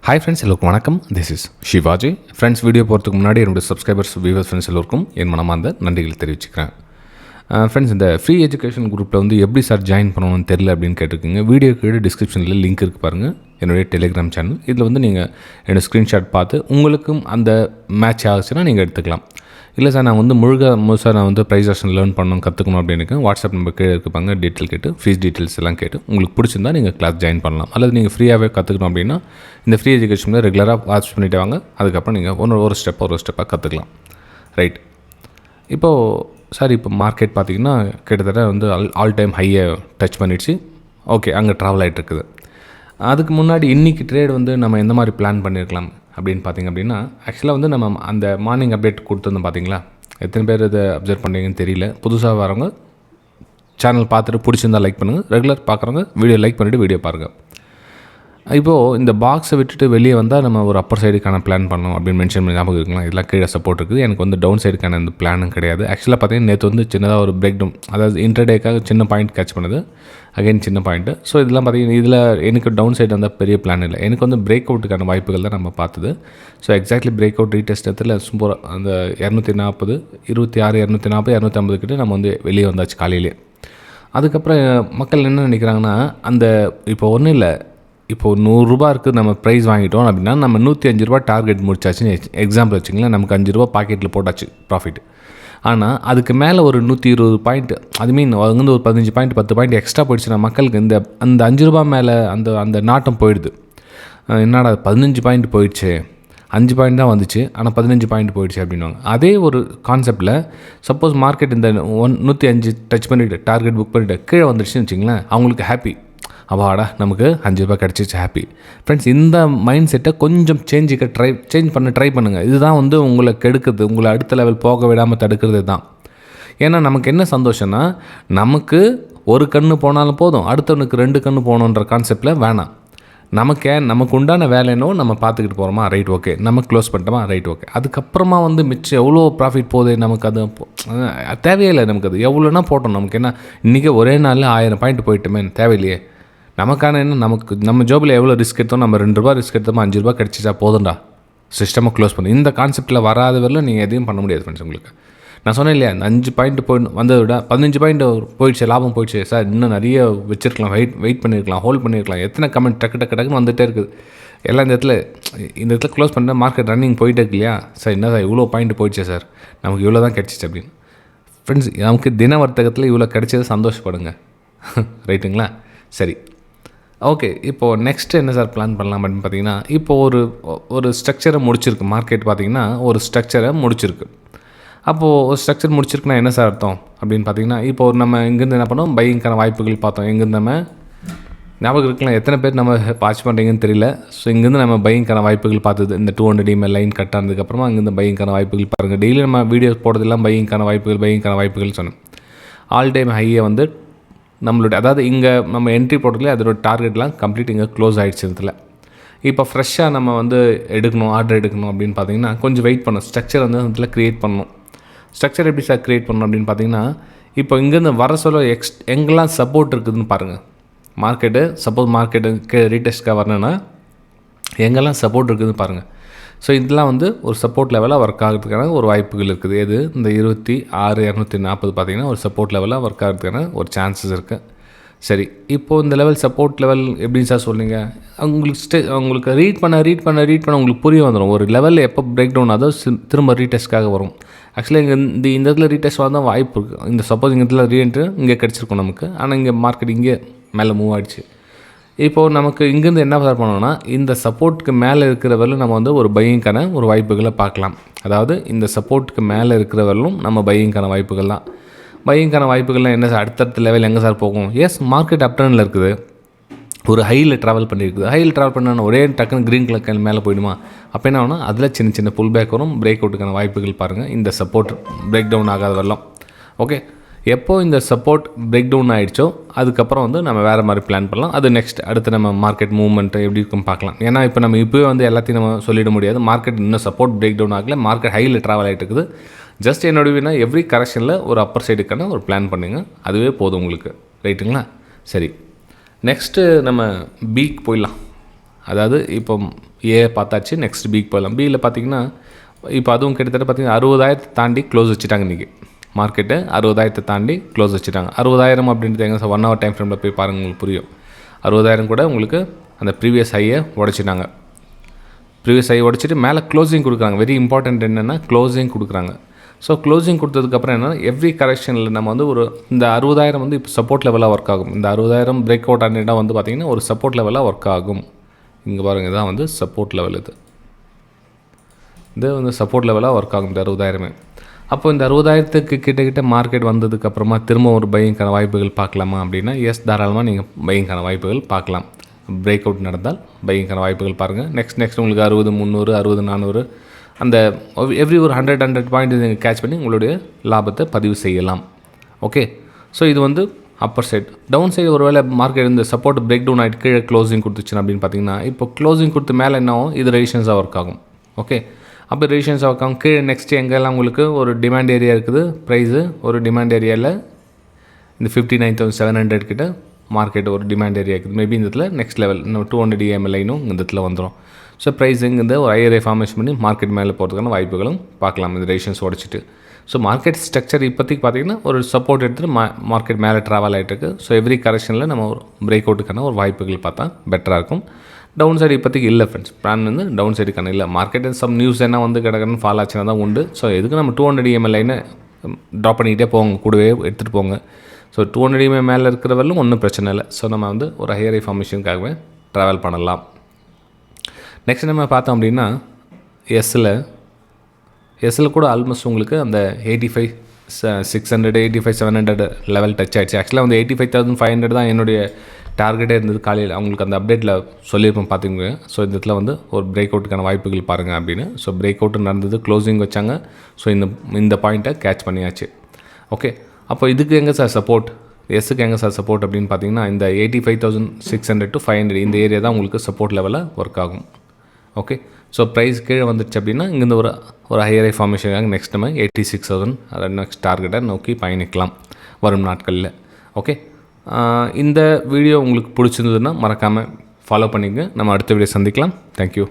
Hi friends, எல்லோருக்கும் வணக்கம். This is Shivaji. Friends, video போகிறதுக்கு முன்னாடி என்னுடைய சப்ஸ்கிரைபர்ஸ், வியூவர்ஸ், ஃப்ரெண்ட்ஸ் எல்லோருக்கும் என் மனமார்ந்த நன்றிகள் தெரிவிச்சுக்கிறேன். ஃப்ரெண்ட்ஸ், இந்த ஃப்ரீ எஜுகேஷன் குரூப்பில் வந்து எப்படி சார் ஜாயின் பண்ணணும்னு தெரியல அப்படின்னு கேட்டிருக்கீங்க. வீடியோ கீழே டிஸ்கிரிப்ஷனில் லிங்க் இருக்குது பாருங்கள், என்னுடைய டெலிகிராம் சேனல். இதில் வந்து நீங்கள் என்னோடய ஸ்க்ரீன்ஷாட் பார்த்து உங்களுக்கும் அந்த மேட்ச் ஆகுச்சுன்னா நீங்கள் எடுத்துக்கலாம். இல்லை சார், நான் வந்து முழுசாக நான் வந்து ப்ரைஸ்-ஆக்ஷன் லேர்ன் பண்ணணும், கற்றுக்கணும் அப்படின்னு வாட்ஸ்அப் நம்பர் கீழே இருப்பாங்க. டீட்டெயில் கேட்டு ஃபீஸ் டீட்டெயில்ஸ் எல்லாம் கேட்டு உங்களுக்கு பிடிச்சிருந்தா நீங்கள் கிளாஸ் ஜாயின் பண்ணலாம். அல்லது நீங்கள் ஃப்ரீயாகவே கற்றுக்கணும் அப்படின்னா இந்த ஃப்ரீ எஜுகேஷனில் ரெகுலராக வாட்ச் பண்ணிவிட்டு வாங்க. அதுக்கப்புறம் நீங்கள் ஒரு ஸ்டெப்பாக கற்றுக்கலாம். ரைட். இப்போது சார், இப்போ மார்க்கெட் பார்த்திங்கன்னா கிட்டத்தட்ட வந்து ஆல் டைம் ஹையை டச் பண்ணிடுச்சு. ஓகே, அங்கே ட்ராவல் ஆகிட்டு இருக்குது. அதுக்கு முன்னாடி இன்றைக்கி ட்ரேட் வந்து நம்ம எந்த மாதிரி பிளான் பண்ணியிருக்கலாம் அப்படின்னு பார்த்திங்க அப்படின்னா, ஆக்சுவலாக வந்து நம்ம அந்த மார்னிங் அப்டேட் கொடுத்துருந்தோம் பார்த்தீங்களா. எத்தனை பேர் இதை அப்சர்வ் பண்ணுறீங்கன்னு தெரியல. புதுசாக வரவங்க சேனல் பார்த்துட்டு பிடிச்சிருந்தா லைக் பண்ணுங்கள். ரெகுலர் பார்க்குறவங்க வீடியோ லைக் பண்ணிவிட்டு வீடியோ பாருங்கள். இப்போது இந்த பாக்ஸை விட்டுட்டு வெளியே வந்தால் நம்ம ஒரு அப்பர் சைடுக்கான பிளான் பண்ணணும் அப்படின்னு மென்ஷன் பண்ணி ஞாபகம் இருக்கலாம். இதெல்லாம் கீழே சப்போர்ட் இருக்குது. எனக்கு வந்து டவுன் சைடுக்கான இந்த பிளானும் கிடையாது. ஆக்சுவலாக பார்த்தீங்கன்னா நேற்று வந்து சின்னதாக ஒரு பிரேக் டவுன், அதாவது இன்டர்டேக்காக சின்ன பாயிண்ட் கேட்ச் பண்ணுது, அகைன் சின்ன பாயிண்ட்டு. ஸோ இதெல்லாம் பார்த்தீங்கன்னா இதில் எனக்கு டவுன் சைடு வந்தால் பெரிய பிளான் இல்லை. எனக்கு வந்து பிரேக் அவுட்டுக்கான வாய்ப்புகள் தான் நம்ம பார்த்தது. So exactly break out retest இடத்துல சும்மா அந்த 240, 26, 240, 250 கிட்ட நம்ம வந்து வெளியே வந்தாச்சு காலையிலே. அதுக்கப்புறம் மக்கள் என்ன நினைக்கிறாங்கன்னா, அந்த இப்போ ஒன்றும் இல்லை, இப்போது 100 ரூபா இருக்குது, நம்ம ப்ரைஸ் வாங்கிட்டோம் அப்படின்னா நம்ம 105 ரூபா டார்கெட் முடிச்சாச்சுன்னு எக்ஸாம்பிள் வச்சிங்களேன். நமக்கு 5 ரூபா பாக்கெட்டில் போட்டாச்சு ப்ராஃபிட். ஆனால் அதுக்கு மேலே ஒரு 120 பாயிண்ட், அது மீன் வந்து ஒரு 15 பாயிண்ட் 10 பாயிண்ட் எக்ஸ்ட்ரா போயிடுச்சுன்னா மக்களுக்கு அந்த 5 ரூபா மேலே அந்த நாட்டம் போயிடுது. என்னடா 15 பாயிண்ட் போயிடுச்சு, 5 பாயிண்ட் தான் வந்துச்சு ஆனால் 15 பாயிண்ட் போயிடுச்சு அப்படின்வாங்க. அதே ஒரு கான்செப்டில் சப்போஸ் மார்க்கெட் இந்த 105 டச் பண்ணிவிட்டு டார்கெட் புக் பண்ணிவிட்டு கீழே வந்துடுச்சுன்னு வச்சிங்களேன், அவங்களுக்கு ஹாப்பி. அவாடா, நமக்கு 5 ரூபா கிடச்சிச்சு, ஹாப்பி. ஃப்ரெண்ட்ஸ், இந்த மைண்ட் செட்டை கொஞ்சம் சேஞ்ச் பண்ண ட்ரை பண்ணுங்கள். இதுதான் வந்து உங்களை கெடுக்குது, உங்களை அடுத்த லெவல் போக விடாமல் தடுக்கிறது தான். ஏன்னா நமக்கு என்ன சந்தோஷம்னா, நமக்கு ஒரு கண்ணு போனாலும் போதும், அடுத்தவனுக்கு 2 கண்ணு போகணுன்ற கான்செப்டில் வேணாம். நமக்கு உண்டான வேலைனோ நம்ம பார்த்துக்கிட்டு போகிறோமா, ரைட் ஓகே, நம்ம க்ளோஸ் பண்ணிட்டோமா, ரைட் ஓகே. அதுக்கப்புறமா வந்து மிச்சம் எவ்வளோ ப்ராஃபிட் போகுது நமக்கு, அது தேவையில்லை. நமக்கு அது எவ்வளோனா போட்டோம். நமக்கு என்ன இன்றைக்கி ஒரே நாளில் 1000 பாயிண்ட் போயிட்டுமே, தேவையில்லையே. நமக்கான என்ன, நம்ம ஜாபில் எவ்வளோ ரிஸ்க் எடுத்தோம், நம்ம 2 ரூபா ரிஸ்க் எடுத்தோமா, 5 ரூபா கிடச்சிச்சா போதும்டா, சிஸ்டமாக க்ளோஸ் பண்ணு. இந்த கான்செப்ட்டில் வராத வரல நீங்கள் எதையும் பண்ண முடியாது ஃப்ரெண்ட்ஸ். உங்களுக்கு நான் சொன்னேன் இல்லையா, அந்த 5 பாயிண்ட் வந்ததை விட 15 பாயிண்ட் போயிடுச்சு, லாபம் போயிடுச்சு சார், இன்னும் நிறைய வச்சுருக்கலாம், வெயிட் பண்ணியிருக்கலாம், ஹோல்ட் பண்ணியிருக்கலாம். எத்தனை கமெண்ட் டக்குன்னு வந்துகிட்டே இருக்குது. எல்லாம் இந்த இடத்துல க்ளோஸ் பண்ணிட்டு மார்க்கெட் ரன்னிங் போயிட்டே இருக்கு இல்லையா. சார் என்ன சார் இவ்வளோ பாயிண்ட் போயிடுச்சு சார், நமக்கு இவ்வளோ தான் கிடச்சிச்சு அப்படின்னு. ஃப்ரெண்ட்ஸ், நமக்கு தின வர்த்தகத்தில் இவ்வளோ கிடச்சது சந்தோஷப்படுங்க. ரைட்டுங்களா? சரி, ஓகே. இப்போது நெக்ஸ்ட்டு என்ன சார் பிளான் பண்ணலாம் அப்படின்னு பார்த்தீங்கன்னா, இப்போது ஒரு ஸ்ட்ரக்சரை முடிச்சிருக்கு மார்க்கெட். பார்த்திங்கன்னா ஒரு ஸ்ட்ரக்சரை முடிச்சிருக்கு. அப்போது ஒரு ஸ்ட்ரக்சர் முடிச்சிருக்குன்னா என்ன சார் அர்த்தம் அப்படின்னு பார்த்தீங்கன்னா, இப்போது நம்ம இங்கேருந்து என்ன பண்ணோம், பையிங்கான வாய்ப்புகள் பார்த்தோம். எங்கேருந்து நம்ம ஞாபகம் இருக்கலாம், எத்தனை பேர் நம்ம வாட்ச் பண்ணுறீங்கன்னு தெரியல. ஸோ இங்கேருந்து நம்ம பையிங்கான வாய்ப்புகள் பார்த்தது, இந்த 200 EMA லைன் கட் ஆனதுக்கப்புறமா அங்கேருந்து பையிங்கான வாய்ப்புகள் பாருங்கள். டெய்லி நம்ம வீடியோஸ் போடுறதெல்லாம் பையிங்கான வாய்ப்புகள் சொன்னோம். ஆல் டைம் ஹையை வந்து நம்மளுடைய, அதாவது இங்கே நம்ம என்ட்ரி போட்டதுலேயே அதோட டார்கெட்லாம் கம்ப்ளீட் இங்கே க்ளோஸ் ஆகிடுச்சு. இதில் இப்போ ஃப்ரெஷ்ஷாக நம்ம வந்து ஆர்டர் எடுக்கணும் அப்படின்னு பார்த்தீங்கன்னா கொஞ்சம் வெயிட் பண்ணணும். ஸ்ட்ரக்சர் வந்து அதில் க்ரியேட் பண்ணணும். ஸ்ட்ரக்சர் எப்படி சார் க்ரியேட் பண்ணணும் அப்படின்னு பார்த்தீங்கன்னா, இப்போ இங்கேருந்து வர சொல்ல எங்கெல்லாம் சப்போர்ட் இருக்குதுன்னு பாருங்கள். சப்போஸ் மார்க்கெட்டு ரீடெஸ்ட்டாக வரணுன்னா எங்கெல்லாம் சப்போர்ட் இருக்குதுன்னு பாருங்கள். ஸோ இதெல்லாம் வந்து ஒரு சப்போர்ட் லெவலாக ஒர்க் ஆகிறதுக்கான ஒரு வாய்ப்புகள் இருக்குது. எது இந்த 26, 240 பார்த்திங்கன்னா ஒரு சப்போர்ட் லெவலாக ஒர்க் ஆகிறதுக்கான ஒரு சான்சஸ் இருக்குது. சரி, இப்போது இந்த லெவல் சப்போர்ட் லெவல் எப்படின்னு சார் சொல்லுங்க. உங்களுக்கு ரீட் பண்ண உங்களுக்கு புரிய வந்துடும். ஒரு லெவலில் எப்போ பிரேக் டவுன் ஆதோ திரும்ப ரீடெஸ்ட்காக வரும். ஆக்சுவலாக இங்கே இந்த இடத்துல ரீடெஸ்ட் வந்தால் வாய்ப்பு இருக்குது. இந்த சப்போஸ் இந்த இடத்துல ரீஎன்ட்ரு இங்கே கிடச்சிருக்கும் நமக்கு, ஆனால் இங்கே மார்க்கெட் இங்கே மேலே மூவ் ஆகிடுச்சு. இப்போது நமக்கு இங்கேருந்து என்ன சார் பண்ணணும்னா, இந்த சப்போர்ட்டுக்கு மேலே இருக்கிற வரலும் நம்ம வந்து ஒரு பையிங்கான ஒரு வாய்ப்புகளை பார்க்கலாம். அதாவது இந்த சப்போர்ட்டுக்கு மேலே இருக்கிற வரலும் நம்ம பையிங்கான வாய்ப்புகள் தான். பையிங்கான வாய்ப்புகள்லாம் என்ன சார், அடுத்தடுத்த லெவல் எங்கே சார் போகும்? எஸ், மார்க்கெட் அப்டர்னில் இருக்குது, ஒரு ஹையில் ட்ராவல் பண்ணியிருக்குது. ஹையில் ட்ராவல் பண்ண ஒரே டக்குன்னு க்ரீன் கலர் மேலே போயிடுமா? அப்போ என்ன ஆகுனா அதில் சின்ன புல் பேக் வரும். பிரேக் அவுட்டுக்கான வாய்ப்புகள் பாருங்கள். இந்த சப்போர்ட் பிரேக் டவுன் ஆகாத வரலாம். ஓகே, எப்போது இந்த சப்போர்ட் பிரேக் டவுன் ஆகிடுச்சோ அதுக்கப்புறம் வந்து நம்ம வேறு மாதிரி பிளான் பண்ணலாம். அது அடுத்து நம்ம மார்க்கெட் மூவ்மெண்ட்டு எப்படி இருக்குன்னு பார்க்கலாம். ஏன்னா இப்போ நம்ம இப்போவே வந்து எல்லாத்தையும் நம்ம சொல்லிட முடியாது. மார்க்கெட் இன்னும் சப்போர்ட் பிரேக் டவுன் ஆகலை, மார்க்கெட் ஹையில் ட்ராவல் ஆகிட்டு இருக்குது. ஜஸ்ட் என்னோட எவ்ரி கரெக்ஷனில் ஒரு அப்பர் சைடுக்கான ஒரு பிளான் பண்ணுங்க, அதுவே போதும் உங்களுக்கு. ரைட்டுங்களா? சரி, நெக்ஸ்ட்டு நம்ம பீக் போயிடலாம். அதாவது இப்போ ஏ பார்த்தாச்சு. நெக்ஸ்ட் பிக்கு போகலாம். பியில் பார்த்தீங்கன்னா இப்போ அதுவும் கிட்டத்தட்ட பார்த்தீங்கன்னா 60,000 தாண்டி க்ளோஸ் வச்சுட்டாங்க இன்றைக்கி. மார்க்கெட்டு 60,000 தாண்டி க்ளோஸ் வச்சுட்டாங்க. 60,000 அப்படின்றது எங்கே 1 ஹவர் டைம் ஃப்ரேமில் போய் பாருங்கள், உங்களுக்கு புரியும். 60,000 கூட உங்களுக்கு அந்த ப்ரீவியஸ் ஹையை உடைச்சிட்டாங்க. ப்ரீவியஸ் ஹை உடைச்சிட்டு மேலே க்ளோசிங் கொடுக்குறாங்க. வெரி இம்பார்ட்டன்ட் என்னென்னா க்ளோசிங் கொடுக்குறாங்க. ஸோ க்ளோசிங் கொடுத்ததுக்கப்புறம் என்னென்னா எவ்ரி கரெக்ஷனில் நம்ம வந்து ஒரு இந்த 60,000 வந்து இப்போ சப்போர்ட் லெவலாக ஒர்க் ஆகும். இந்த 60,000 பிரேக் அவுட் ஆன இடம் வந்து பார்த்திங்கன்னா ஒரு சப்போர்ட் லெவலாக ஒர்க் ஆகும். இங்கே பாருங்கள், இதான் வந்து சப்போர்ட் லெவல். இது வந்து சப்போர்ட் லெவலாக ஒர்க் ஆகும் இந்த 60,000. அப்போ இந்த 60,000க்கு கிட்ட மார்க்கெட் வந்ததுக்கப்புறமா திரும்ப ஒரு பையிங்கான வாய்ப்புகள் பார்க்கலாமா அப்படின்னா எஸ், தாராளமாக நீங்கள் பையிங்கான வாய்ப்புகள் பார்க்கலாம். பிரேக் அவுட் நடந்தால் பையிங்கான வாய்ப்புகள் பாருங்கள். நெக்ஸ்ட் உங்களுக்கு 60, 300, 60, 400 அந்த எவ்ரி ஒரு 100 பாயிண்ட் நீங்கள் கேட்ச் பண்ணி உங்களுடைய லாபத்தை பதிவு செய்யலாம். ஓகே, ஸோ இது வந்து அப்பர் சைட். டவுன் சைடு ஒரு வேளை மார்க்கெட் இந்த சப்போர்ட் பிரேக் டவுன் ஆகிட்டு கீழே க்ளோசிங் கொடுத்துச்சுன்னு அப்படின்னு பார்த்தீங்கன்னா இப்போ க்ளோசிங் கொடுத்து மேலே என்ன ஆகும், இது ரெசிஸ்டன்ஸாக ஒர்க் ஆகும். ஓகே, அப்போ ரெசிஸ்டன்ஸாக ஒர்க் ஆகும். கீழே நெக்ஸ்ட் எங்கெல்லாம் உங்களுக்கு ஒரு டிமாண்ட் ஏரியா இருக்குது, ப்ரைஸு ஒரு டிமாண்ட் ஏரியாவில் இந்த 59,700 கிட்ட மார்க்கெட் ஒரு டிமாண்ட் ஏரியா இருக்குது. மேபி இந்த இடத்துல நெக்ஸ்ட் லெவல் இன்னும் 200 EMA லைனும் இந்த இடத்துல வந்துடும். ஸோ ப்ரைஸிங் இந்த ஒரு ஐஆர்ஐ ஃபார்மேஷன் பண்ணி மார்க்கெட் மேலே போகிறதுக்கான வாய்ப்புகளும் பார்க்கலாம் இந்த ரெசிஸ்டன்ஸ் உடச்சிட்டு. ஸோ மார்க்கெட் ஸ்ட்ரக்சர் இப்போதைக்கு பார்த்திங்கன்னா ஒரு சப்போர்ட் எடுத்துகிட்டு மார்க்கெட் மேலே ட்ராவல் ஆகிட்டு இருக்குது. ஸோ எவ்ரி கரெக்ஷனில் நம்ம ஒரு பிரேக் அவுட்டுக்கான ஒரு வாய்ப்புகள் பார்த்தா பெட்டராக இருக்கும். டவுன் சைடு இப்போதைக்கு இல்லை ஃப்ரெண்ட்ஸ். பிளான் வந்து டவுன் சைடுக்கான இல்லை. மார்க்கெட் சம் நியூஸ் என்ன வந்து கிடக்குன்னு ஃபால் ஆச்சுன்னா தான் உண்டு. ஸோ எதுக்கு நம்ம 200 EMA லைனை ட்ராப் பண்ணிக்கிட்டே போங்க, கூடவே எடுத்துகிட்டு போங்க. ஸோ 200 EMA மேலே இருக்கிறவரையும் ஒன்றும் பிரச்சனை இல்லை. ஸோ நம்ம வந்து ஒரு ஹையர் ஃபார்மேஷனுக்காகவே ட்ராவல் பண்ணலாம். நெக்ஸ்ட் நம்ம பார்த்தோம் அப்படின்னா எஸ்ஸில் கூட ஆல்மோஸ்ட் உங்களுக்கு அந்த 85,600 85,700 லெவல் டச் ஆகிடுச்சு. ஆக்சுவலாக வந்து 85,500 தான் என்னுடைய டார்கெட்டே இருந்தது காலையில். அவங்களுக்கு அந்த அப்டேட்டில் சொல்லியிருப்போம் பார்த்துங்க. ஸோ இந்த இடத்துல வந்து ஒரு பிரேக் அவுட்டுக்கான வாய்ப்புகள் பாருங்கள் அப்படின்னு. ஸோ பிரேக் அவுட்டு நடந்தது, க்ளோசிங் வச்சாங்க. ஸோ இந்த பாயிண்ட்டை கேட்ச் பண்ணியாச்சு. ஓகே, அப்போ இதுக்கு எங்கே சார் சப்போர்ட், எஸ்ஸுக்கு எங்கே சார் சப்போர்ட் அப்படின்னு பார்த்தீங்கன்னா இந்த 85,600 to 500 இந்த ஏரியா தான் உங்களுக்கு சப்போர்ட் லெவலில் ஒர்க் ஆகும். ஓகே, ஸோ ப்ரைஸ் கீழே வந்துடுச்சு அப்படின்னா இங்கேருந்து ஒரு ஹையர் ஃபார்மேஷனுக்காக நெக்ஸ்ட் நம்ம 86,000 அதை நெக்ஸ்ட் டார்கெட்டை நோக்கி பயணிக்கலாம் வரும் நாட்களில். ஓகே, இந்த வீடியோ உங்களுக்கு பிடிச்சிருந்ததுன்னா மறக்காமல் ஃபாலோ பண்ணிக்கங்க. நம்ம அடுத்த வீடியோ சந்திக்கலாம். தேங்க்யூ.